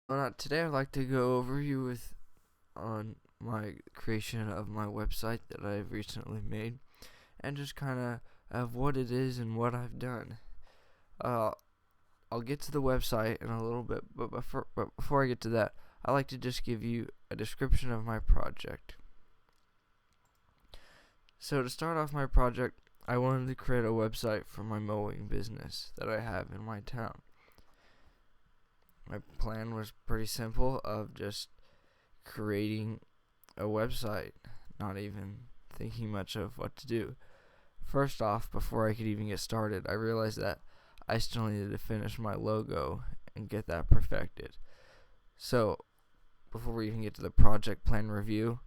Today I'd like to go over you with on my creation of my website that I've recently made, and just kind of what it is and what I've done. Uh, I'll get to the website in a little bit, but before I get to that, I'd like to just give you a description of my project. So to start off my project, I wanted to create a website for my mowing business that I have in my town. My plan was pretty simple, of just creating a website, not even thinking much of what to do. First off, before I could even get started, I realized that I still needed to finish my logo and get that perfected. So, before we even get to the project plan review,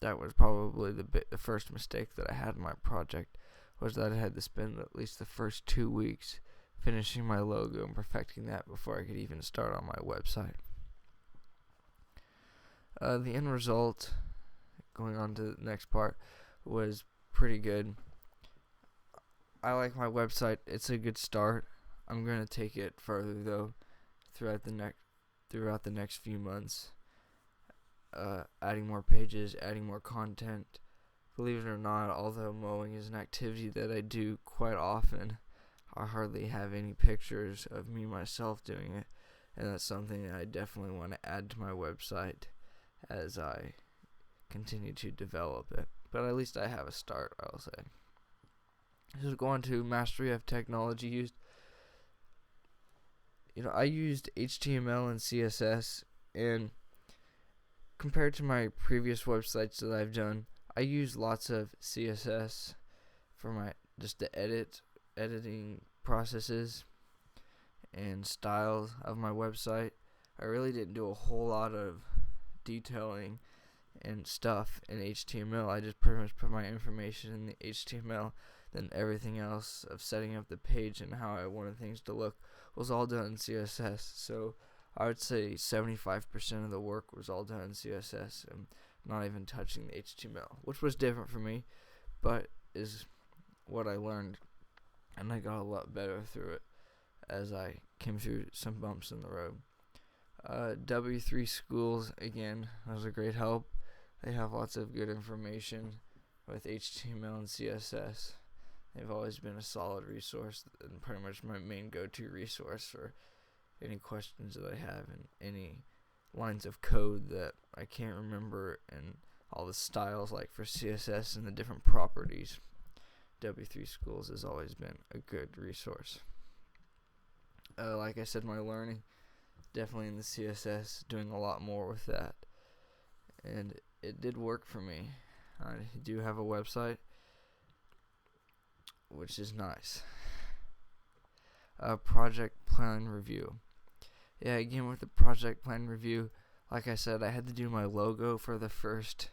that was probably the first mistake that I had in my project, was that I had to spend at least the first 2 weeks finishing my logo and perfecting that before I could even start on my website. The end result, going on to the next part, was pretty good. I like my website. It's a good start. I'm going to take it further though throughout the next few months. Adding more pages, adding more content. Believe it or not, although mowing is an activity that I do quite often, I hardly have any pictures of me myself doing it, and that's something that I definitely want to add to my website as I continue to develop it. But at least I have a start, I'll say. Just go on to mastery of technology used. I used HTML and CSS, and compared to my previous websites that I've done, I use lots of CSS for my editing processes and styles of my website. I really didn't do a whole lot of detailing and stuff in HTML. I just pretty much put my information in the HTML, then everything else of setting up the page and how I wanted things to look was all done in CSS. So I would say 75% of the work was all done in CSS and not even touching the HTML, which was different for me, but is what I learned, and I got a lot better through it as I came through some bumps in the road. W3 Schools, again, was a great help. They have lots of good information with HTML and CSS. They've always been a solid resource and pretty much my main go-to resource for any questions that I have and any lines of code that I can't remember, and all the styles like for CSS and the different properties. W3 Schools has always been a good resource. Like I said, my learning definitely in the CSS, doing a lot more with that, and it did work for me. I do have a website, which is nice. Project plan review. Yeah, again with the project plan review, like I said, I had to do my logo for the first,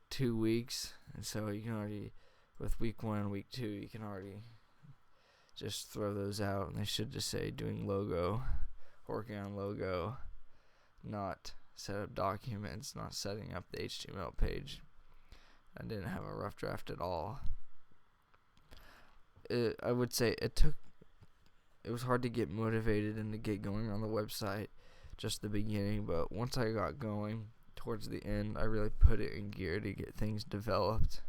2 weeks, and so you can already, with week 1 and week 2, you can already just throw those out, and they should just say doing logo, working on logo, not set up documents, not setting up the HTML page. I didn't have a rough draft at all. I would say it was hard to get motivated and to get going on the website just the beginning, but once I got going towards the end, I really put it in gear to get things developed.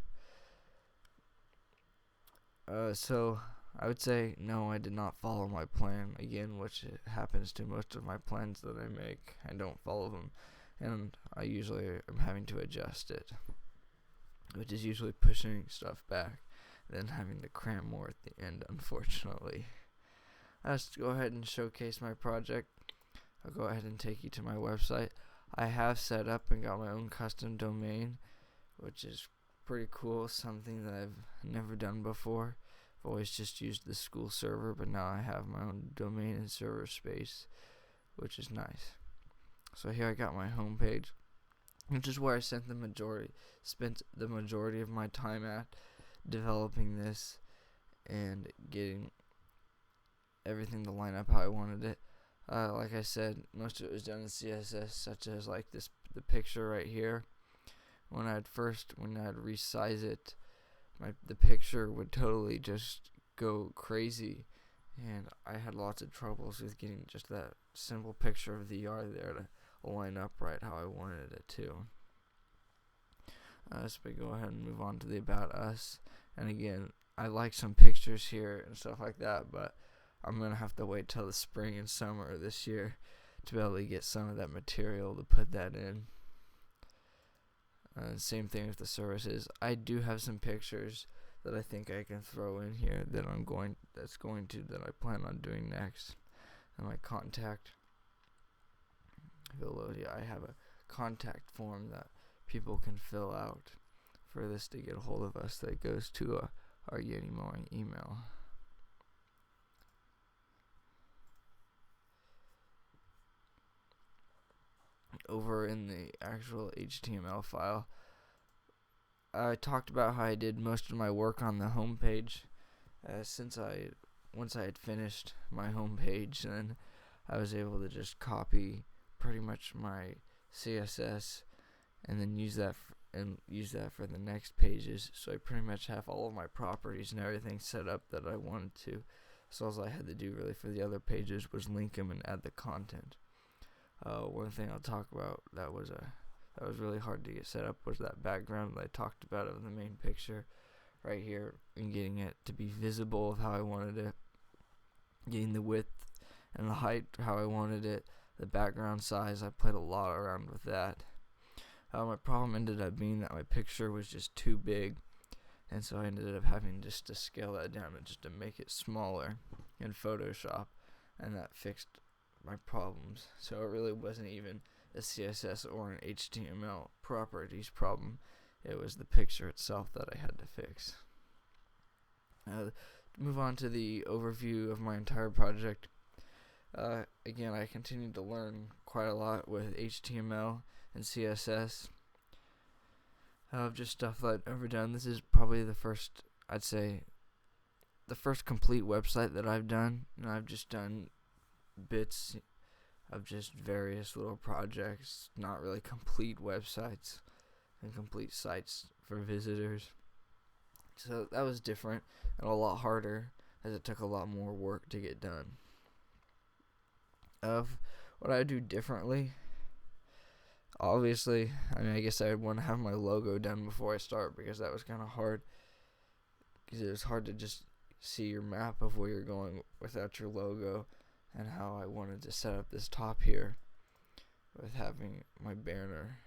So I would say no, I did not follow my plan again, which it happens to most of my plans that I make. I don't follow them, and I usually am having to adjust it, which is usually pushing stuff back, then having to cram more at the end, unfortunately. Let's go ahead and showcase my project. I'll go ahead and take you to my website. I have set up and got my own custom domain, which is pretty cool, something that I've never done before. I've always just used the school server, but now I have my own domain and server space, which is nice. So here I got my homepage, which is where I spent the majority of my time at, developing this and getting everything to line up how I wanted it. Like I said, most of it was done in CSS, such as like the picture right here. When I'd resize it, the picture would totally just go crazy, and I had lots of troubles with getting just that simple picture of the yard there to line up right how I wanted it to. So we go ahead and move on to the About Us. And again, I like some pictures here and stuff like that, but I'm going to have to wait till the spring and summer of this year to be able to get some of that material to put that in. Same thing with the services. I do have some pictures that I think I can throw in here that I plan on doing next. And my contact, I have a contact form that people can fill out for this to get a hold of us that goes to our Yeti Mowing email. Over in the actual HTML file, I talked about how I did most of my work on the home page. Once I had finished my home page, then I was able to just copy pretty much my CSS and then use that for the next pages. So I pretty much have all of my properties and everything set up that I wanted to. So all I had to do really for the other pages was link them and add the content. One thing I'll talk about that was really hard to get set up was that background that I talked about of the main picture right here, and getting it to be visible of how I wanted it, getting the width and the height how I wanted it, the background size. I played a lot around with that. My problem ended up being that my picture was just too big, and so I ended up having just to scale that down and just to make it smaller in Photoshop, and that fixed my problems. So it really wasn't even a CSS or an HTML properties problem. It was the picture itself that I had to fix. To move on to the overview of my entire project. Again, I continued to learn quite a lot with HTML and CSS. Just stuff that I've ever done. This is probably the first complete website that I've done. And I've just done bits of just various little projects, not really complete websites and complete sites for visitors. So that was different and a lot harder, as it took a lot more work to get done. Of what I do differently, obviously, I guess I would want to have my logo done before I start, because that was kind of hard, because it was hard to just see your map of where you're going without your logo, and how I wanted to set up this top here with having my banner.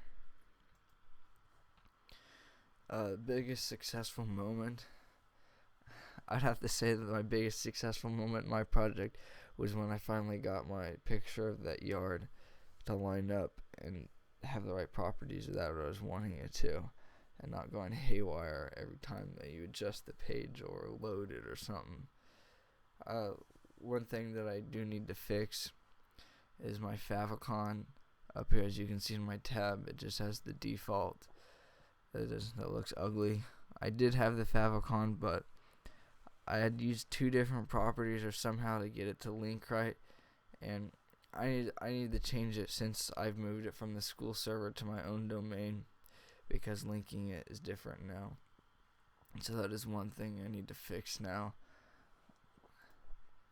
Biggest successful moment, I'd have to say that my biggest successful moment in my project was when I finally got my picture of that yard to line up and have the right properties of that what I was wanting it to, and not going haywire every time that you adjust the page or load it or something. One thing that I do need to fix is my favicon up here. As you can see in my tab, it just has the default. That looks ugly. I did have the favicon, but I had used two different properties or somehow to get it to link right, and I need to change it since I've moved it from the school server to my own domain, because linking it is different now. So that is one thing I need to fix now,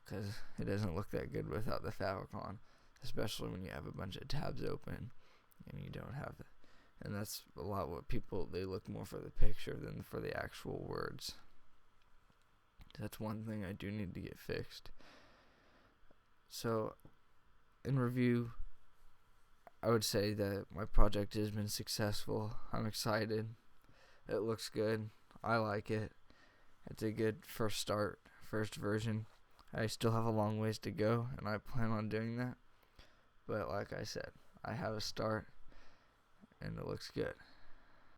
because it doesn't look that good without the favicon, especially when you have a bunch of tabs open and you don't have it. And that's a lot what people, they look more for the picture than for the actual words. That's one thing I do need to get fixed. So, in review, I would say that my project has been successful. I'm excited. It looks good. I like it. It's a good first version. I still have a long ways to go, and I plan on doing that. But like I said, I have a start, and it looks good.